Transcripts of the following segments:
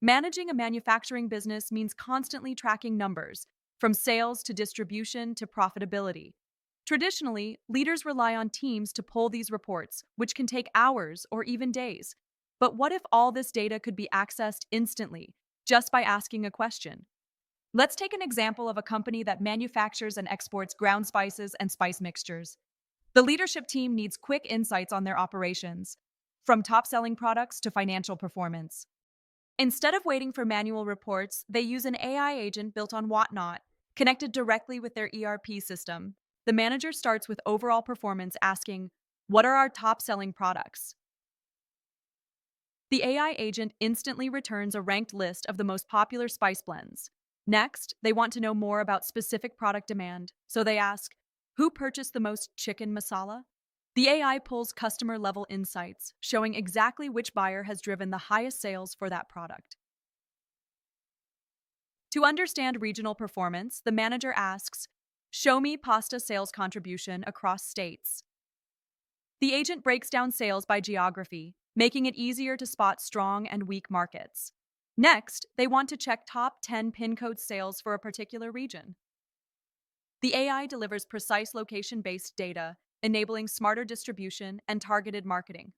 Managing a manufacturing business means constantly tracking numbers, from sales to distribution to profitability. Traditionally, leaders rely on teams to pull these reports, which can take hours or even days. But what if all this data could be accessed instantly, just by asking a question? Let's take an example of a company that manufactures and exports ground spices and spice mixtures. The leadership team needs quick insights on their operations, from top selling products to financial performance. Instead of waiting for manual reports, they use an AI agent built on WotNot, connected directly with their ERP system. The manager starts with overall performance, asking, "What are our top selling products?" The AI agent instantly returns a ranked list of the most popular spice blends. Next, they want to know more about specific product demand, so they ask, "Who purchased the most chicken masala?" The AI pulls customer level insights, showing exactly which buyer has driven the highest sales for that product. To understand regional performance, the manager asks, "Show me pasta sales contribution across states." The agent breaks down sales by geography, making it easier to spot strong and weak markets. Next, they want to check top 10 PIN code sales for a particular region. The AI delivers precise location based data, enabling smarter distribution and targeted marketing.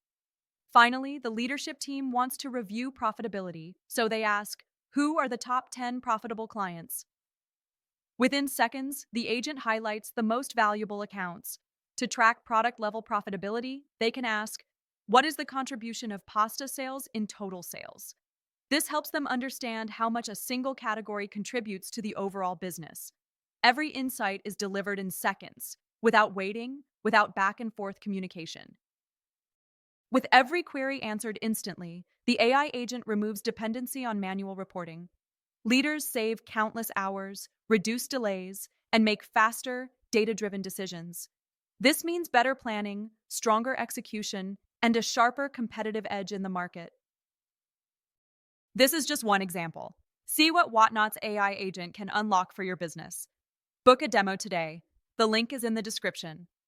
Finally, the leadership team wants to review profitability, so they ask, "Who are the top 10 profitable clients?" Within seconds, the agent highlights the most valuable accounts. To track product level profitability, they can ask, "What is the contribution of pasta sales in total sales?" This helps them understand how much a single category contributes to the overall business. Every insight is delivered in seconds, without waiting, without back and forth communication. With every query answered instantly, the AI agent removes dependency on manual reporting. Leaders save countless hours, reduce delays, and make faster, data driven decisions. This means better planning, stronger execution, and a sharper competitive edge in the market. This is just one example. See what WotNot's AI agent can unlock for your business. Book a demo today. The link is in the description.